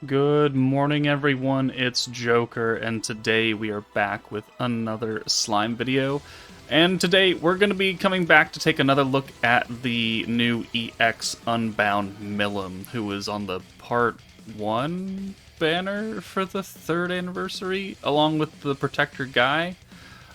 Good morning, everyone. It's Joker, and today we are back with another slime video. And today we're going to be coming back to take another look at the new EX Unbound MILIM, who is on the Part 1 banner for the 3rd anniversary, along with the Protector Guy.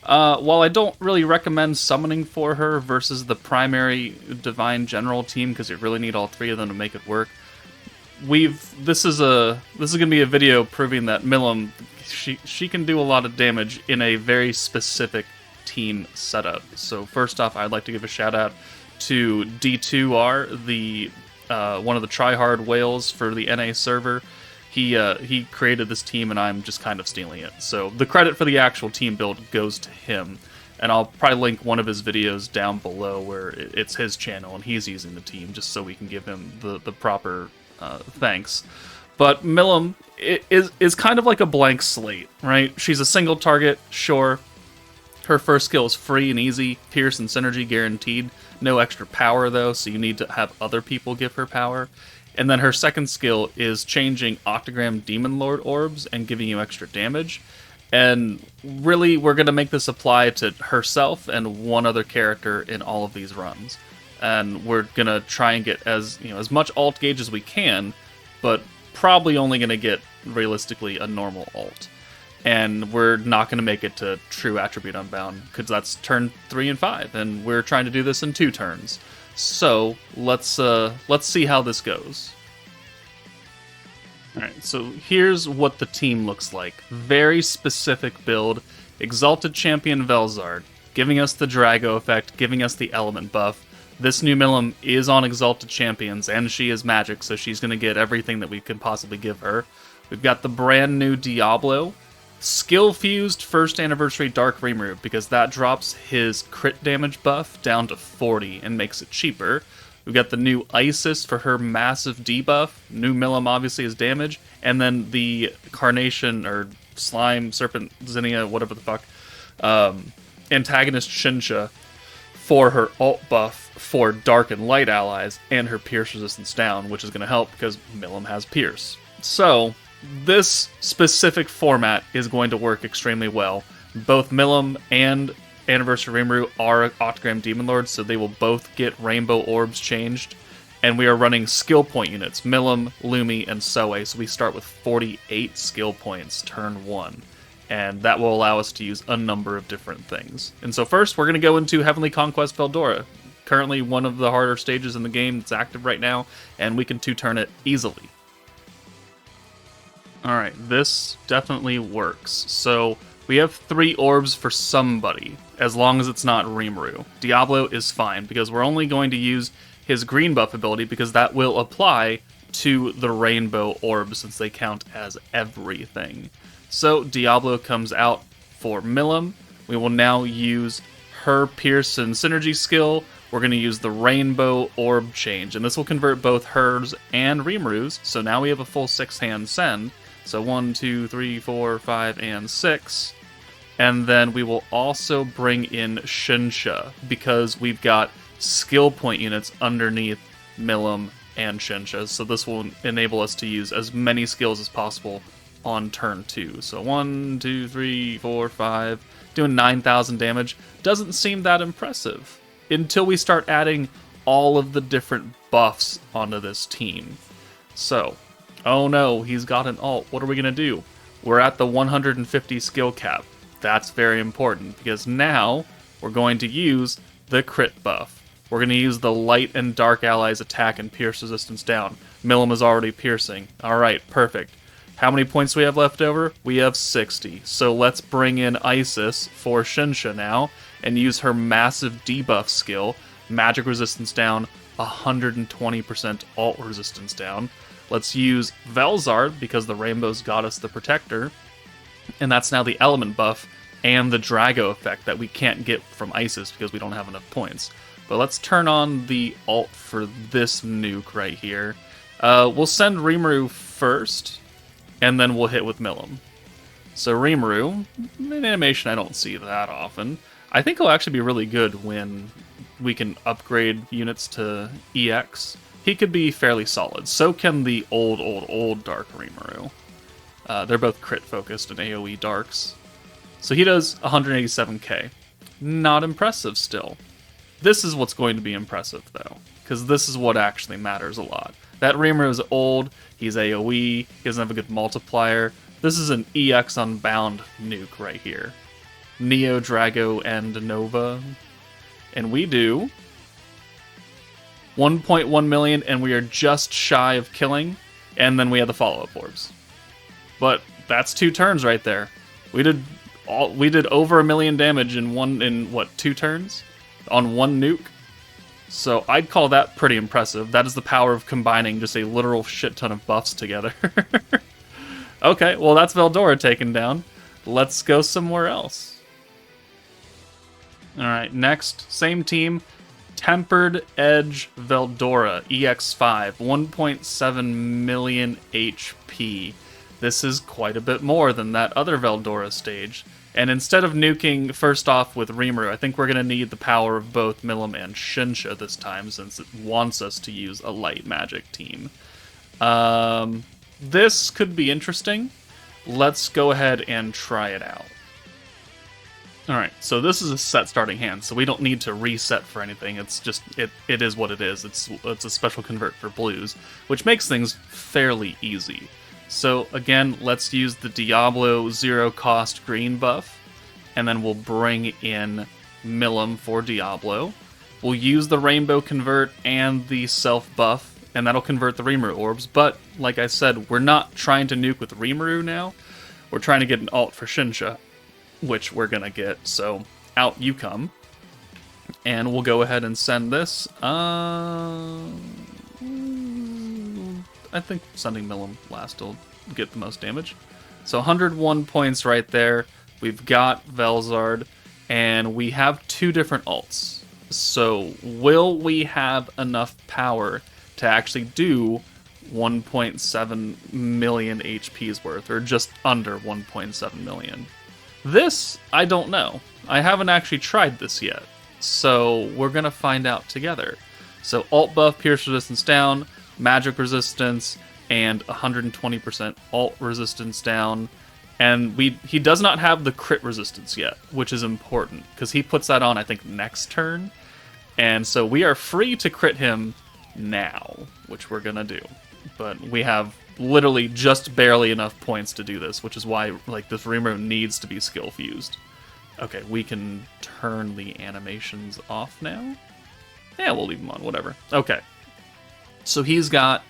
While I don't really recommend summoning for her versus the primary Divine General team, because you really need all three of them to make it work, this is gonna be a video proving that MILIM she can do a lot of damage in a very specific team setup. So first off, I'd like to give a shout out to D2R, the one of the tryhard whales for the NA server. He created this team, and I'm just kind of stealing it. So the credit for the actual team build goes to him, and I'll probably link one of his videos down below where it's his channel and he's using the team, just so we can give him the proper thanks. But MILIM is kind of like a blank slate, right? She's a single target, sure. Her first skill is free and easy, Pierce and Synergy guaranteed. No extra power though, so you need to have other people give her power. And then her second skill is changing Octagram Demon Lord orbs and giving you extra damage. And really, we're going to make this apply to herself and one other character in all of these runs. And we're gonna try and get as much alt gauge as we can, but probably only gonna get realistically a normal alt. And we're not gonna make it to true attribute unbound because that's turn 3 and 5, and we're trying to do this in 2 turns. So let's see how this goes. All right, so here's what the team looks like. Very specific build. Exalted Champion Velzard, giving us the Drago effect, giving us the element buff. This new MILIM is on Exalted Champions, and she is magic, so she's going to get everything that we can possibly give her. We've got the brand new Diablo, skill-fused 1st Anniversary Dark Rimuru, because that drops his crit damage buff down to 40 and makes it cheaper. We've got the new Isis for her massive debuff. New MILIM obviously is damage, and then the Carnation, or Slime, Serpent, Zinnia, whatever the fuck, antagonist Shinsha for her alt buff for Dark and Light allies, and her Pierce resistance down, which is going to help because MILIM has Pierce. So, this specific format is going to work extremely well. Both MILIM and Anniversary Rimuru are Octagram Demon Lords, so they will both get Rainbow Orbs changed. And we are running skill point units, MILIM, Lumi, and Soe, so we start with 48 skill points turn 1. And that will allow us to use a number of different things. And so first, we're going to go into Heavenly Conquest Veldora. Currently one of the harder stages in the game that's active right now, and we can 2-turn it easily. Alright, this definitely works. So we have 3 orbs for somebody, as long as it's not Rimuru. Diablo is fine, because we're only going to use his green buff ability, because that will apply to the rainbow orbs, since they count as everything. So Diablo comes out for MILIM. We will now use her Pierce and Synergy skill. We're going to use the Rainbow Orb change, and this will convert both hers and Rimuru's, so now we have a full 6-hand send. So 1, 2, 3, 4, 5, and 6. And then we will also bring in Shinsha, because we've got skill point units underneath MILIM and Shinsha, so this will enable us to use as many skills as possible on turn 2. So 1, 2, 3, 4, 5, doing 9,000 damage. Doesn't seem that impressive until we start adding all of the different buffs onto this team. So, oh no, he's got an alt. What are we going to do? We're at the 150 skill cap. That's very important, because now we're going to use the crit buff. We're going to use the light and dark allies attack and pierce resistance down. MILIM is already piercing. Alright, perfect. How many points do we have left over? We have 60. So let's bring in Isis for Shinsha now, and use her massive debuff skill. Magic resistance down, 120% alt resistance down. Let's use Velzard, because the rainbow's got us the protector, and that's now the element buff and the Drago effect that we can't get from Isis because we don't have enough points. But let's turn on the alt for this nuke right here. We'll send Rimuru first, and then we'll hit with MILIM. So Rimuru, in animation I don't see that often. I think he'll actually be really good when we can upgrade units to EX, he could be fairly solid. So can the old Dark Rimuru. They're both crit focused and AoE darks. So he does 187k. Not impressive still. This is what's going to be impressive though, because this is what actually matters a lot. That Rimuru is old, he's AoE, he doesn't have a good multiplier. This is an EX Unbound nuke right here. Neo, Drago, and Nova. And we do 1.1 million, and we are just shy of killing, and then we have the follow-up orbs. But that's 2 turns right there. We did over 1 million damage in 2 turns? On 1 nuke? So I'd call that pretty impressive. That is the power of combining just a literal shit ton of buffs together. Okay, well that's Veldora taken down. Let's go somewhere else. Alright, next, same team. Tempered Edge Veldora, EX5, 1.7 million HP. This is quite a bit more than that other Veldora stage. And instead of nuking first off with Rimuru, I think we're going to need the power of both MILIM and Shinsha this time, since it wants us to use a light magic team. This could be interesting. Let's go ahead and try it out. Alright, so this is a set starting hand, so we don't need to reset for anything. It's just, it is what it is. It's a special convert for blues, which makes things fairly easy. So again, let's use the Diablo 0 cost green buff, and then we'll bring in MILIM for Diablo. We'll use the rainbow convert and the self buff, and that'll convert the Rimuru orbs, but like I said, we're not trying to nuke with Rimuru now. We're trying to get an ult for Shinsha, which we're gonna get, so out you come. And we'll go ahead and send this. I think sending MILIM last will get the most damage. So 101 points right there. We've got Velzard, and we have 2 different ults. So will we have enough power to actually do 1.7 million HP's worth, or just under 1.7 million? This, I don't know. I haven't actually tried this yet, so we're going to find out together. So ult buff, pierce resistance down, magic resistance, and 120% ult resistance down. And he does not have the crit resistance yet, which is important, because he puts that on, I think, next turn. And so we are free to crit him now, which we're going to do. But we have literally just barely enough points to do this, which is why this Rimuru needs to be skill fused. Okay, we can turn the animations off now. Yeah, we'll leave them on, whatever. Okay. So he's got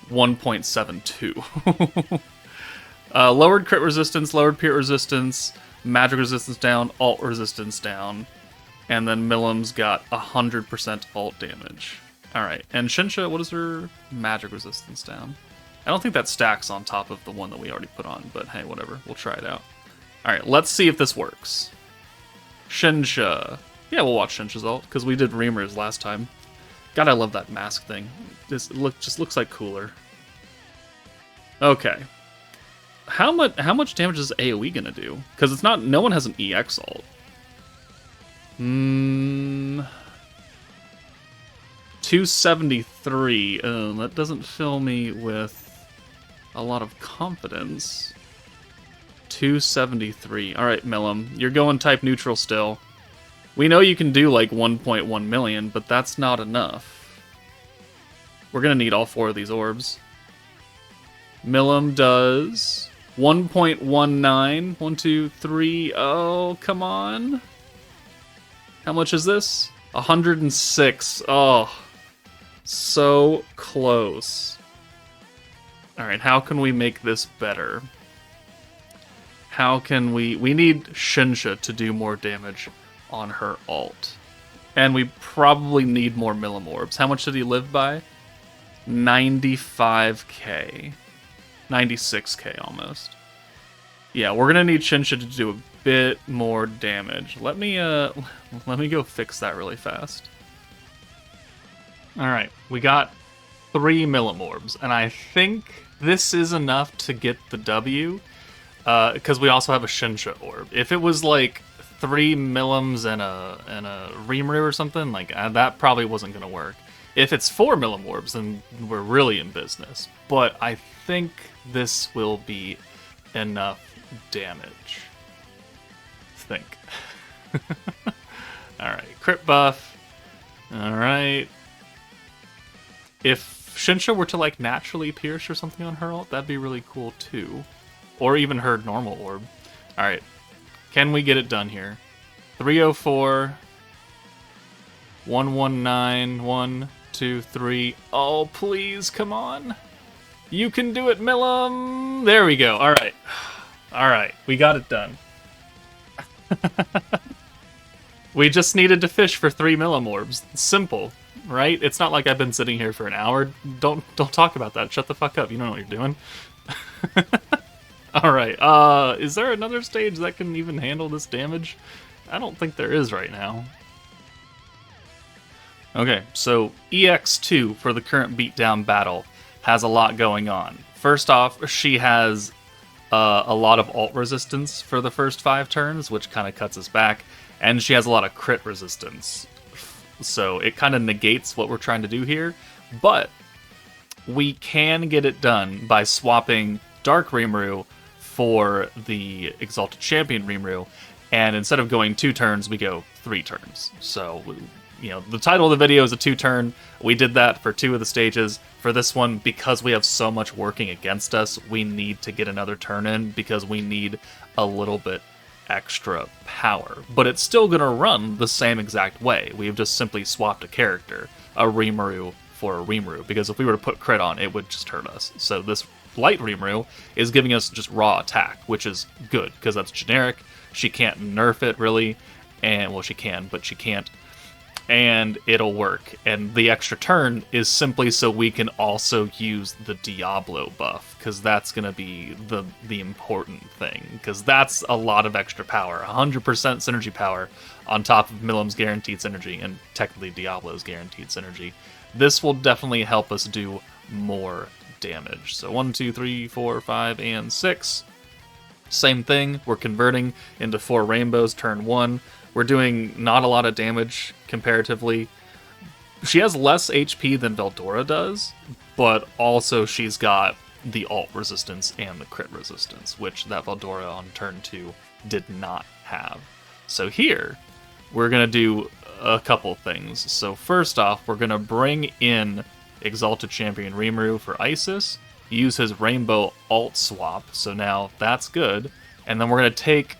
1.72. Lowered crit resistance, lowered pierce resistance, magic resistance down, ult resistance down. And then MILIM's got 100% ult damage. Alright, and Shinsha, what is her magic resistance down? I don't think that stacks on top of the one that we already put on, but hey, whatever. We'll try it out. Alright, let's see if this works. Shinsha. Yeah, we'll watch Shinsha's ult, because we did Reamer's last time. God, I love that mask thing. This just looks like cooler. Okay. How much damage is AoE gonna do? Because it's not, no one has an EX ult. 273. That doesn't fill me with a lot of confidence. 273. Alright, MILIM. You're going type neutral still. We know you can do like 1.1 million, but that's not enough. We're gonna need all 4 of these orbs. MILIM does 1.19. 1, 2, 3. Oh, come on. How much is this? 106. Oh, so close. Alright, how can we make this better? How can we need Shinsha to do more damage on her ult. And we probably need more MILIM orbs. How much did he live by? 95k. 96k almost. Yeah, we're gonna need Shinsha to do a bit more damage. Let me go fix that really fast. Alright, we got 3 MILIM orbs, and I think this is enough to get the W, because we also have a Shinsha orb. If it was like 3 MILIMs and a Rimuru or something, like that probably wasn't gonna work. If it's 4 MILIM orbs, then we're really in business. But I think this will be enough damage. Think. Alright, crit buff. Alright. If Shinsha were to like naturally pierce or something on her ult, that'd be really cool too. Or even her normal orb. Alright. Can we get it done here? 304. 119. 1, 2, 3. Oh, please, come on. You can do it, MILIM! There we go. Alright. Alright, we got it done. We just needed to fish for 3 MILIM orbs. Simple, right? It's not like I've been sitting here for an hour. Don't talk about that. Shut the fuck up. You don't know what you're doing. Alright, is there another stage that can even handle this damage? I don't think there is right now. Okay, so EX2 for the current Beatdown Battle has a lot going on. First off, she has a lot of ult resistance for the first 5 turns, which kind of cuts us back, and she has a lot of crit resistance. So it kind of negates what we're trying to do here, but we can get it done by swapping Dark Rimuru for the Exalted Champion Rimuru, and instead of going 2 turns, we go 3 turns. So, you know, the title of the video is a 2-turn. We did that for 2 of the stages. For this one, because we have so much working against us, we need to get another turn in because we need a little bit extra power. But it's still going to run the same exact way. We've just simply swapped a character, a Rimuru for a Rimuru, because if we were to put crit on, it would just hurt us. So this light Rimuru is giving us just raw attack, which is good, because that's generic. She can't nerf it, really. And, well, she can, but she can't. And it'll work. And the extra turn is simply so we can also use the Diablo buff, because that's going to be the important thing, because that's a lot of extra power. 100% synergy power on top of MILIM's guaranteed synergy, and technically Diablo's guaranteed synergy. This will definitely help us do more damage. So 1, 2, 3, 4, 5, and 6. Same thing, we're converting into 4 rainbows turn 1. We're doing not a lot of damage comparatively. She has less HP than Veldora does, but also she's got the ult resistance and the crit resistance, which that Veldora on turn 2 did not have. So here, we're going to do a couple things. So first off, we're going to bring in Exalted Champion Rimuru for Isis, use his Rainbow ult swap, so now that's good, and then we're going to take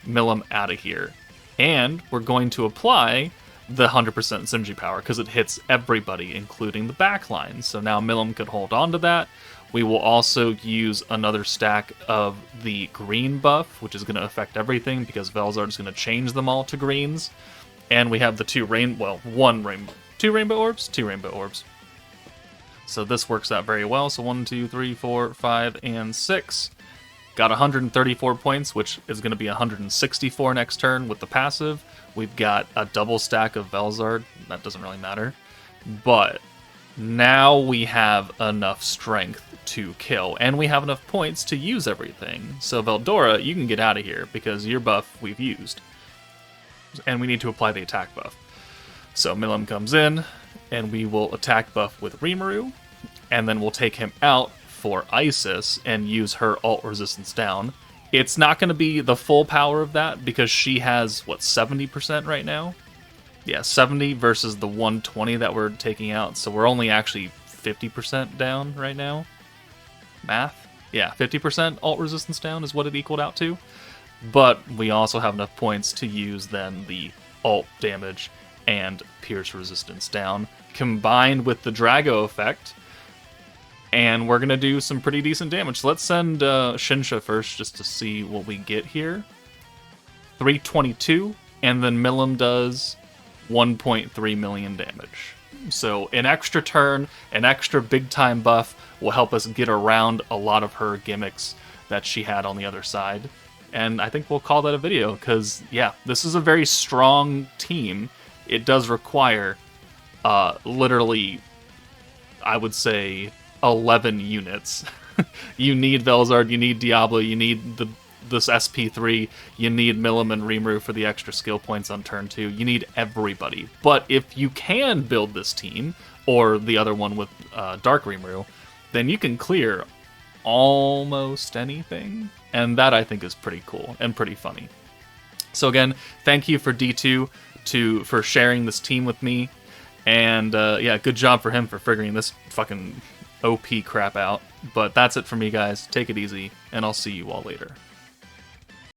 MILIM out of here. And we're going to apply the 100% synergy power, because it hits everybody, including the backline. So now MILIM could hold on to that. We will also use another stack of the green buff, which is going to affect everything, because Velzard is going to change them all to greens. And we have the 2 rainbow orbs? 2 rainbow orbs. So this works out very well. So 1, 2, 3, 4, 5, and 6. Got 134 points, which is going to be 164 next turn with the passive. We've got a double stack of Velzard. That doesn't really matter. But now we have enough strength to kill, and we have enough points to use everything. So Veldora, you can get out of here, because your buff we've used. And we need to apply the attack buff. So MILIM comes in, and we will attack buff with Rimuru, and then we'll take him out for Isis and use her ult resistance down. It's not going to be the full power of that, because she has, what, 70% right now? Yeah, 70 versus the 120 that we're taking out, so we're only actually 50% down right now. Math? Yeah, 50% ult resistance down is what it equaled out to. But we also have enough points to use then the ult damage and pierce resistance down, combined with the Drago effect, and we're going to do some pretty decent damage. So let's send Shinsha first just to see what we get here. 322, and then MILIM does 1.3 million damage. So an extra turn, an extra big-time buff will help us get around a lot of her gimmicks that she had on the other side. And I think we'll call that a video, because, yeah, this is a very strong team. It does require, literally, I would say, 11 units. You need Velzard, you need Diablo, you need this SP3, you need MILIM and Rimuru for the extra skill points on turn 2, you need everybody. But if you can build this team, or the other one with Dark Rimuru, then you can clear almost anything. And that I think is pretty cool and pretty funny. So again, thank you for D2 for sharing this team with me. And yeah, good job for him for figuring this fucking OP crap out. But that's it for me, guys. Take it easy, and I'll see you all later.